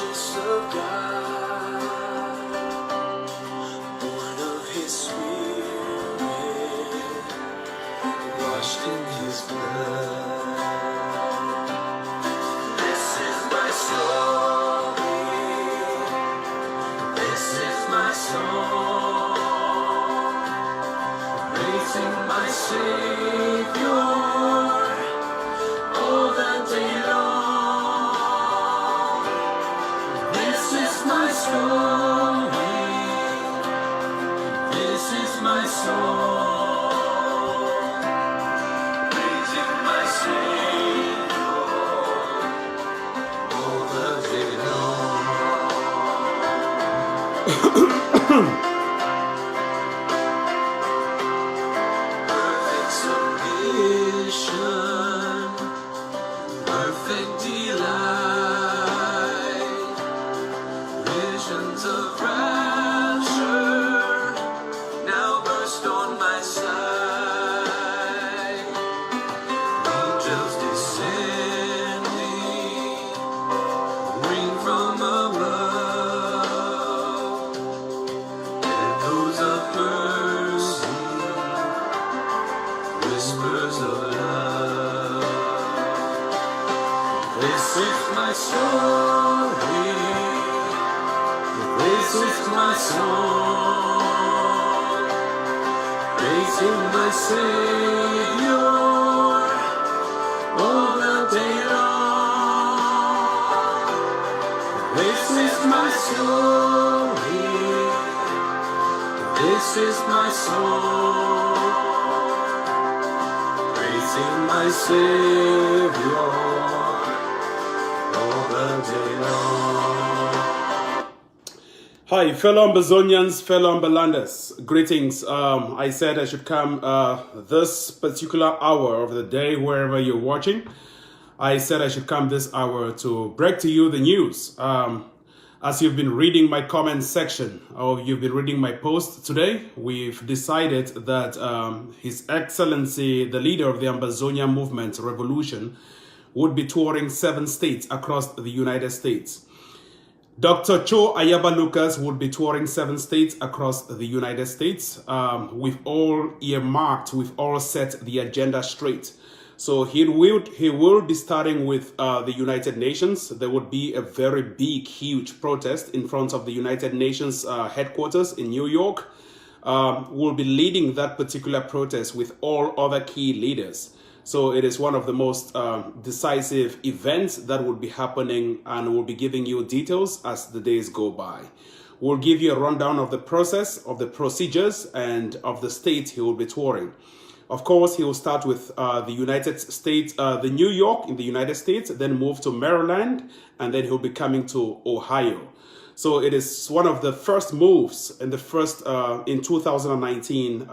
precious of God, born of His Spirit, washed in His blood. This is my story, this is my song, praising my Savior all the day long. This is my story, this is my song, praising my Savior all the day long. Perfect submission, perfect delight, visions of rapture now burst on my sight. Angels descending, ring from above, echoes of mercy, whispers of love. This is my story, this is my song, praising my Savior all the day long. This is my story, this is my song, praising my Savior all the day long. Hi, fellow Ambazonians, fellow Ambalanders. Greetings. I said I should come this particular hour of the day, wherever you're watching. I said I should come this hour to break to you the news. As you've been reading my comment section, or you've been reading my post today, we've decided that His Excellency, the leader of the Ambazonia Movement Revolution, would be touring 7 states across the United States. Dr. Cho Ayaba Lucas would be touring 7 states across the United States. We've all earmarked, we've all set the agenda straight. So he will be starting with the United Nations. There would be a very big, huge protest in front of the United Nations headquarters in New York. We'll be leading that particular protest with all other key leaders. So it is one of the most decisive events that will be happening, and we'll be giving you details as the days go by. We'll give you a rundown of the process, of the procedures, and of the state he will be touring. Of course, he will start with the United States, the New York in the United States, then move to Maryland, and then he'll be coming to Ohio. So it is one of the first moves in the first, in 2019,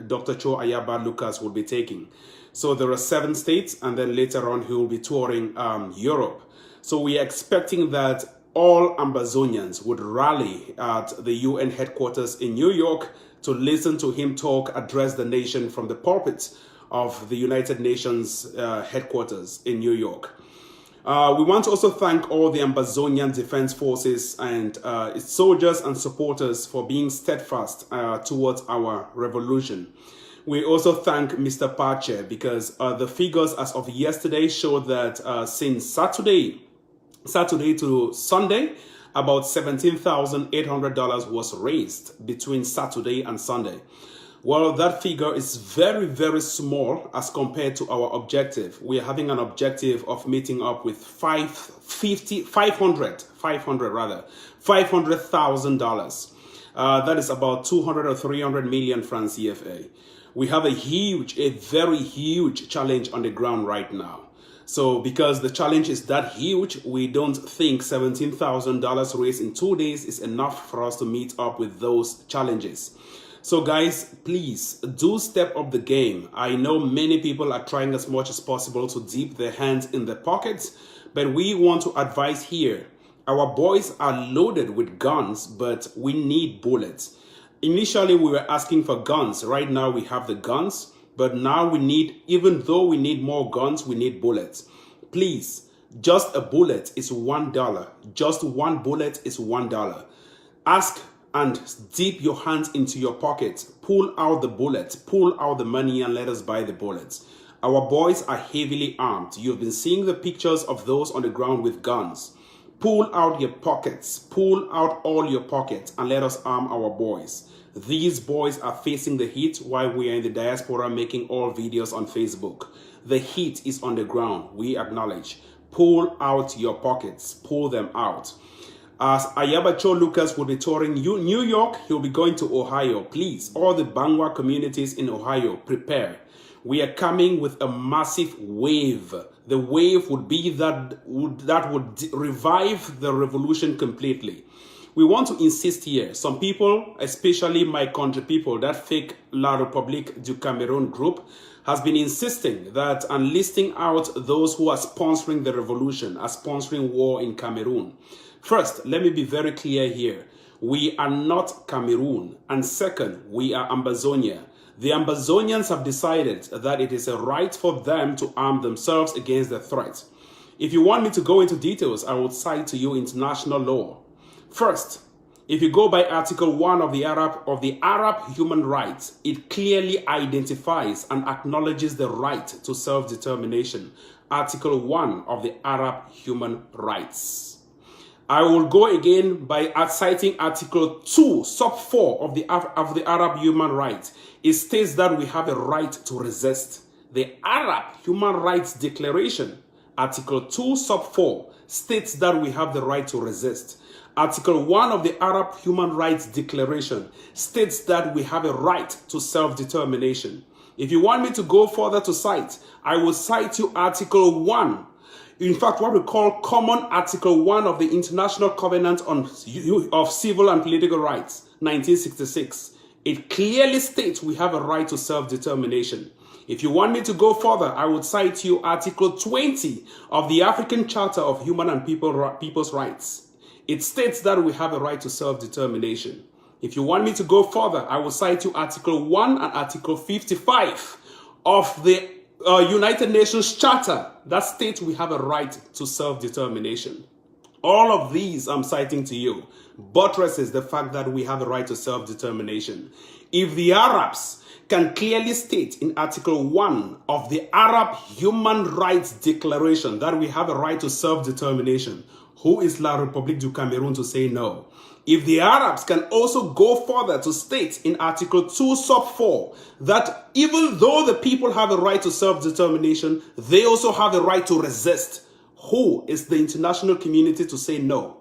Dr. Cho Ayaba Lucas will be taking. So there are 7 states, and then later on he will be touring Europe. So we are expecting that all Ambazonians would rally at the UN headquarters in New York to listen to him talk, address the nation from the pulpit of the United Nations headquarters in New York. We want to also thank all the Ambazonian Defense Forces and its soldiers and supporters for being steadfast towards our revolution. We also thank Mr. Pache because the figures as of yesterday show that since Saturday to Sunday, about $17,800 was raised between Saturday and Sunday. Well, that figure is very, very small as compared to our objective. We are having an objective of meeting up with $500,000. That is about 200 or 300 million francs CFA. We have a very huge challenge on the ground right now. So because the challenge is that huge, we don't think $17,000 raised in 2 days is enough for us to meet up with those challenges. So guys, please do step up the game. I know many people are trying as much as possible to dip their hands in their pockets, but we want to advise here. Our boys are loaded with guns, but we need bullets. Initially, we were asking for guns. Right now, we have the guns, but now we need, even though we need more guns, we need bullets. Please Just a bullet is $1. Just one bullet is $1. Ask and dip your hands into your pocket. Pull out the bullets. Pull out the money and let us buy the bullets. Our boys are heavily armed. You've been seeing the pictures of those on the ground with guns. Pull out your pockets. Pull out all your pockets and let us arm our boys. These boys are facing the heat while we are in the diaspora making all videos on Facebook. The heat is on the ground. We acknowledge. Pull out your pockets. Pull them out. As Ayaba Cho Lucas will be touring New York, he'll be going to Ohio. Please, all the Bangwa communities in Ohio, prepare. We are coming with a massive wave. The wave would be that would revive the revolution completely. We want to insist here, some people, especially my country people, that fake La République du Cameroun group, has been insisting that and listing out those who are sponsoring the revolution, are sponsoring war in Cameroon. First, let me be very clear here. We are not Cameroon. And second, we are Ambazonia. The Ambazonians have decided that it is a right for them to arm themselves against the threat. If you want me to go into details, I will cite to you international law. First, if you go by Article 1 of the Arab Human Rights, it clearly identifies and acknowledges the right to self-determination. Article 1 of the Arab Human Rights. I will go again by citing Article 2, sub 4 of the Arab Human Rights. It states that we have a right to resist. The Arab Human Rights Declaration, Article 2, sub 4, states that we have the right to resist. Article 1 of the Arab Human Rights Declaration states that we have a right to self-determination. If you want me to go further to cite, I will cite you Article 1. In fact, what we call Common Article 1 of the International Covenant of Civil and Political Rights, 1966. It clearly states we have a right to self-determination. If you want me to go further, I would cite you Article 20 of the African Charter of Human and People's Rights. It states that we have a right to self-determination. If you want me to go further, I will cite you Article 1 and Article 55 of the United Nations Charter that states we have a right to self-determination. All of these I'm citing to you buttresses the fact that we have a right to self-determination. If the Arabs can clearly state in Article 1 of the Arab Human Rights Declaration that we have a right to self-determination, who is La République du Cameroun to say no? If the Arabs can also go further to state in Article 2 sub 4 that even though the people have a right to self-determination, they also have a right to resist, who is the international community to say no?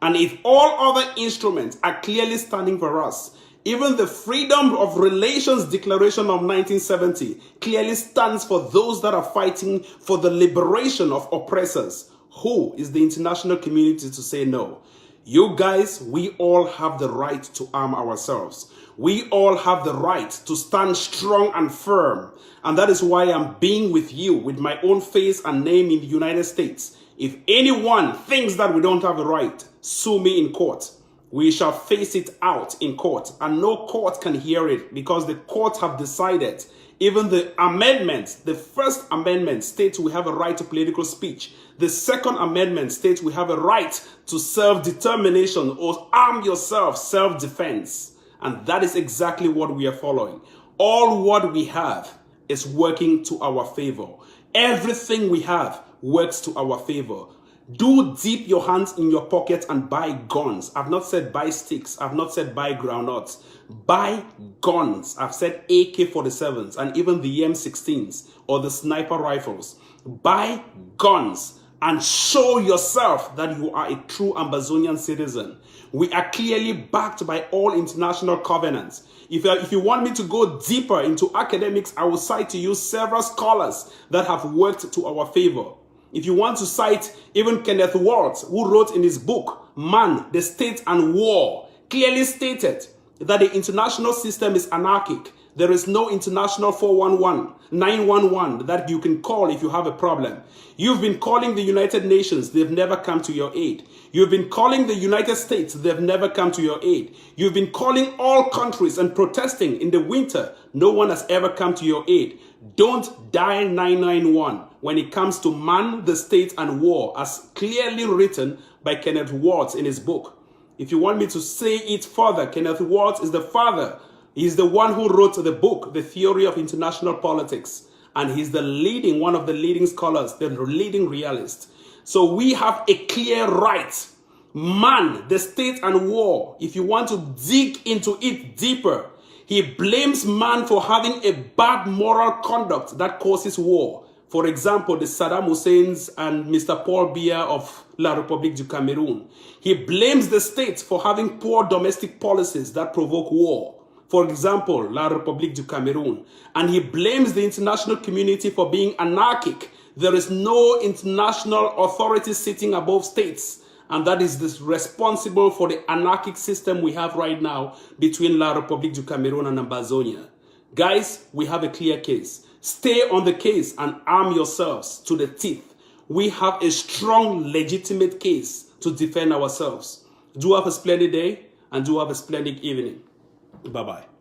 And if all other instruments are clearly standing for us, even the Freedom of Relations Declaration of 1970 clearly stands for those that are fighting for the liberation of oppressors, who is the international community to say no? You guys, we all have the right to arm ourselves. We all have the right to stand strong and firm. And that is why I'm being with you with my own face and name in the United States. If anyone thinks that we don't have a right, sue me in court. We shall face it out in court. And no court can hear it because the courts have decided. Even the amendment, the first amendment states we have a right to political speech. The second amendment states we have a right to self-determination or arm yourself, self-defense. And that is exactly what we are following. All what we have is working to our favor. Everything we have works to our favor. Do dip your hands in your pocket and buy guns. I've not said buy sticks. I've not said buy groundnuts. Buy guns. I've said AK-47s and even the M16s or the sniper rifles. Buy guns and show yourself that you are a true Ambazonian citizen. We are clearly backed by all international covenants. If you want me to go deeper into academics, I will cite to you several scholars that have worked to our favor. If you want to cite even Kenneth Waltz, who wrote in his book, Man, the State and War, clearly stated that the international system is anarchic. There is no international 411, 911 that you can call if you have a problem. You've been calling the United Nations, they've never come to your aid. You've been calling the United States, they've never come to your aid. You've been calling all countries and protesting in the winter, no one has ever come to your aid. Don't dial 991. when it comes to man, the state, and war, as clearly written by Kenneth Waltz in his book. If you want me to say it further, Kenneth Waltz is the father. He's the one who wrote the book, The Theory of International Politics. And he's one of the leading scholars, the leading realist. So we have a clear right. Man, the state, and war, if you want to dig into it deeper, he blames man for having a bad moral conduct that causes war. For example, the Saddam Hussein's and Mr. Paul Biya of La République du Cameroon. He blames the state for having poor domestic policies that provoke war. For example, La République du Cameroon. And he blames the international community for being anarchic. There is no international authority sitting above states. And that is responsible for the anarchic system we have right now between La République du Cameroon and Amazonia. Guys, we have a clear case. Stay on the case and arm yourselves to the teeth. We have a strong, legitimate case to defend ourselves. Do have a splendid day and do have a splendid evening. Bye-bye.